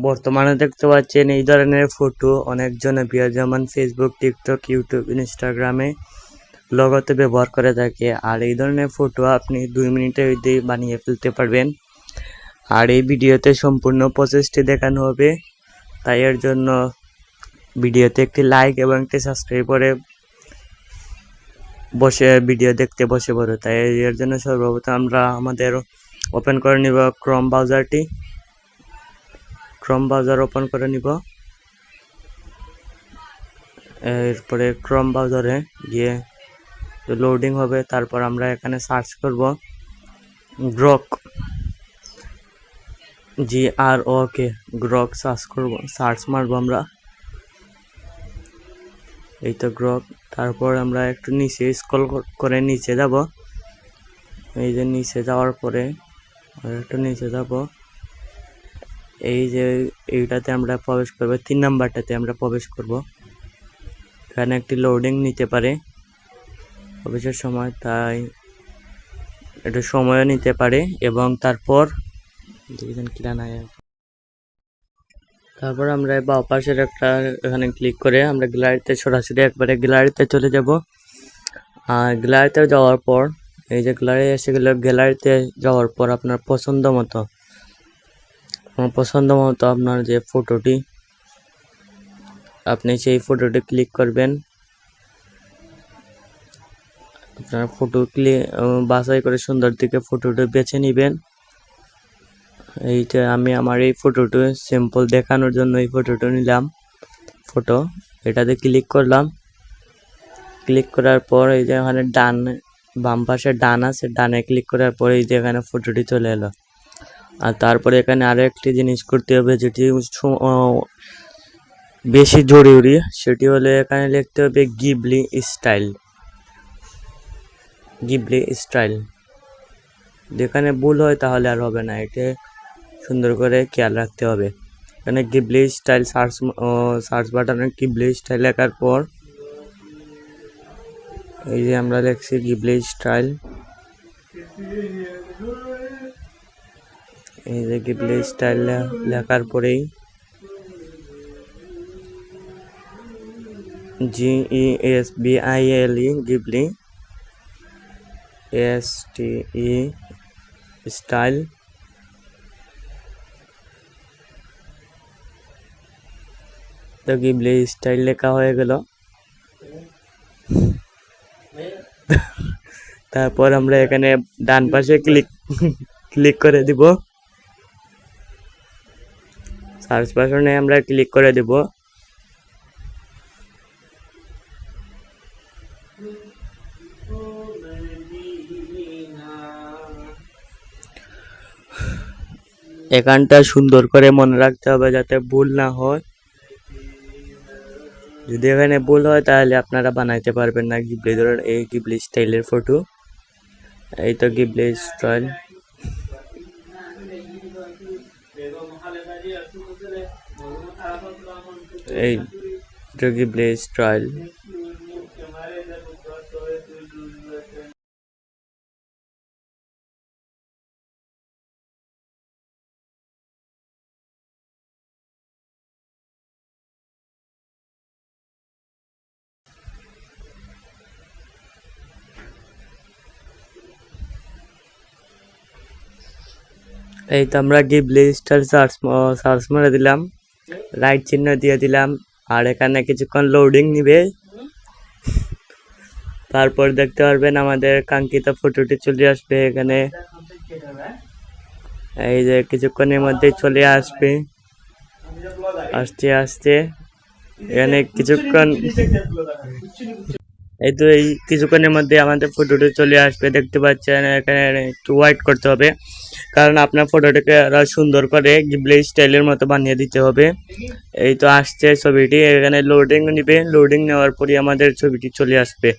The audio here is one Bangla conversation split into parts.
বর্তমানে দেখতে পাচ্ছেন এই ধরনের ফটো অনেক জনপ্রিয়, যেমন ফেসবুক, টিকটক, ইউটিউব, ইনস্টাগ্রামে লগতে ব্যবহার করে থাকে। আর এই ধরনের ফটো আপনি 2 মিনিটের মধ্যে বানিয়ে ফেলতে পারবেন। আর এই ভিডিওতে সম্পূর্ণ প্রসেসটি দেখানো হবে, তাই এর জন্য ভিডিওতে একটি লাইক এবং একটি সাবস্ক্রাইব করে ভিডিও দেখতে বসে পড়ো। তাই এর জন্য সর্বপ্রথম আমরা আমাদের ওপেন করে নিব ক্রোম ব্রাউজার ওপেন করে নিব। এরপরে ক্রোম ব্রাউজারে গিয়ে লোডিং হবে, তারপর আমরা এখানে সার্চ করব গ্রক, GROK, গ্রক সার্চ মারবো আমরা। এই তো গ্রক। তারপর আমরা একটু নিচে স্ক্রল করে নিচে যাব। এই যে নিচে যাওয়ার পরে একটু নিচে যাব, এই যে এইটাতে আমরা প্রবেশ করব, 3 নাম্বারটাতে আমরা প্রবেশ করব। এখানে একটি লোডিং নিতে পারে প্রবেশের সময়, তাই একটু সময়ও নিতে পারে। এবং তারপর আমরা বাম পাশের একটা এখানে ক্লিক করে আমরা গ্যালারিতে সরাসরি একবারে গ্যালারিতে চলে যাব। আর গ্যালারিতে যাওয়ার পর এই যে গ্যালারি এসে গেল, গ্যালারিতে যাওয়ার পর আপনার পছন্দ মতো আপনার যে ফটোটি, আপনি সেই ফটোটি ক্লিক করবেন। আপনার ফটো বাছাই করে সুন্দর দিকে ফটোটি বেছে নেবেন। এইটা আমি আমার এই ফটোটি সিম্পল দেখানোর জন্য এই ফটোটি নিলাম। এটাতে ক্লিক করলাম। ক্লিক করার পর এই যে এখানে বাম পাশে ডান আছে, ডানে ক্লিক করার পর এই যে এখানে ফটোটি চলে এলো। আর তারপরে এখানে আরো একটি জিনিস করতে হবে, যেটি বেশি জরুরি, সেটি হলো এখানে লিখতে হবে গিবলি স্টাইল। যেখানে ভুল হয় তাহলে আর হবে না, এটা সুন্দর করে খেয়াল রাখতে হবে। এখানে গিবলি স্টাইল সার্চ বাটনে গিবলি স্টাইল লেখার পর এই যে আমরা লিখছি গিবলি স্টাইল। এই যে গিবলি স্টাইল লেখার পরেই GESBILE গিবলি STE স্টাইল। তো গিবলি স্টাইল লেখা হয়ে গেল। তারপর আমরা এখানে ডান পাশে ক্লিক করে দিব, সার্চ বাটনে আমরা ক্লিক করে দিব। এখানটা সুন্দর করে মনে রাখতে হবে যাতে ভুল না হয়। যদি এখানে ভুল হয় তাহলে আপনারা বানাইতে পারবেন না এই গিবলি স্টাইলের ফটো। এই তো গিবলি স্টাইল। এই তো গিবলি স্টাইল। এই তো আমরা গিবলি স্টাইল সার্চ মারে দিলাম, রাইট চিহ্ন দিয়ে দিলাম। আর এখানে কিছুক্ষণ লোডিং নিবে, তারপর দেখতে পারবেন আমাদের কাঙ্ক্ষিত ফটোটি চলে আসবে এখানে। এই যে কিছুক্ষণের মধ্যে চলে আসবে, আস্তে এখানে কিছুক্ষণ, এই তো এই কিছুক্ষণের মধ্যে আমাদের ফটোটি চলে আসবে। দেখতে পাচ্ছেন এখানে একটু ওয়েট করতে হবে, কারণ আপনার ফটোটাকে আরো সুন্দর করে গিবলি স্টাইলের মতো বানিয়ে দিতে হবে। এই তো আসছে ছবিটি, এখানে লোডিং নিবে, লোডিং নেওয়ার পরই আমাদের ছবিটি চলে আসবে।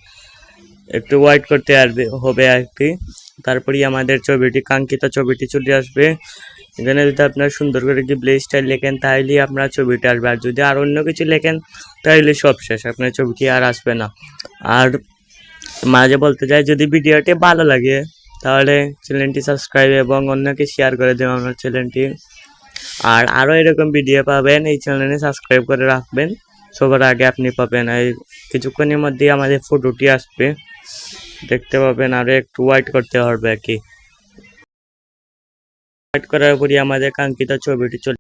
একটু ওয়েট করতে হবে আর কি, তারপরেই আমাদের কাঙ্ক্ষিত ছবিটি চলে আসবে। এখানে যদি আপনার সুন্দর করে গিবলি স্টাইল লেখেন তাহলেই আপনার ছবিটি আসবে, আর যদি আর অন্য কিছু লেখেন তাহলে সব শেষ, আপনার ছবিটি আর আসবে না। আর মাঝে বলতে চাই, যদি ভিডিওটি ভালো লাগে তাহলে চ্যানেলটি সাবস্ক্রাইব এবং অন্যকে শেয়ার করে দেবেন আমার চ্যানেলটি। আর আরও এরকম ভিডিও পাবেন, এই চ্যানেলে সাবস্ক্রাইব করে রাখবেন, সবার আগে আপনি পাবেন। এই কিছুক্ষণের মধ্যে আমাদের ফটোটি আসবে, দেখতে পাবেন। আরও একটু ওয়েট করতে হবে আর কি। ওয়েট করার পরই আমাদের কাঙ্ক্ষিত ছবিটি চলে,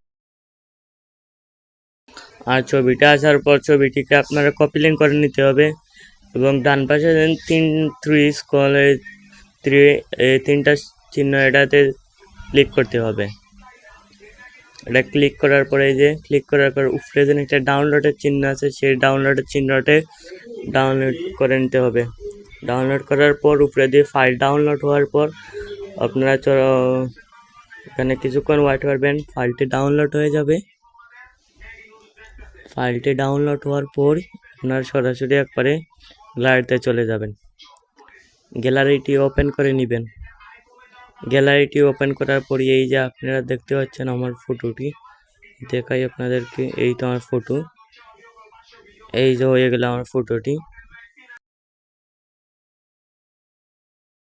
আর ছবিটা আসার পর ছবিটিকে আপনারা কপি লিঙ্ক করে নিতে হবে এবং ডান পাশে থ্রি স্কলে তিনটা চিহ্ন, এটাতে ক্লিক করতে হবে। এটা ক্লিক করার পরে এই যে ক্লিক করার পর উপরে যেন একটা ডাউনলোডের চিহ্ন আছে, সেই ডাউনলোডের চিহ্নতে ডাউনলোড করে নিতে হবে। ডাউনলোড করার পর উপরে দিয়ে ফাইল ডাউনলোড হওয়ার পর আপনারা এখানে কিছুক্ষণ ওয়েট করবেন, ফাইলটি ডাউনলোড হয়ে যাবে। ফাইলটি ডাউনলোড হওয়ার পর আপনারা সরাসরি একবারে গ্যালারিতে চলে যাবেন, গ্যালারিটি ওপেন করে নেবেন। গ্যালারিটি ওপেন করার পর এই যে আপনারা দেখতে পাচ্ছেন আমার ফটোটি, দেখাই আপনাদেরকে। এই তো আমার ফটো, এই যে হয়ে গেল আমার ফটোটি।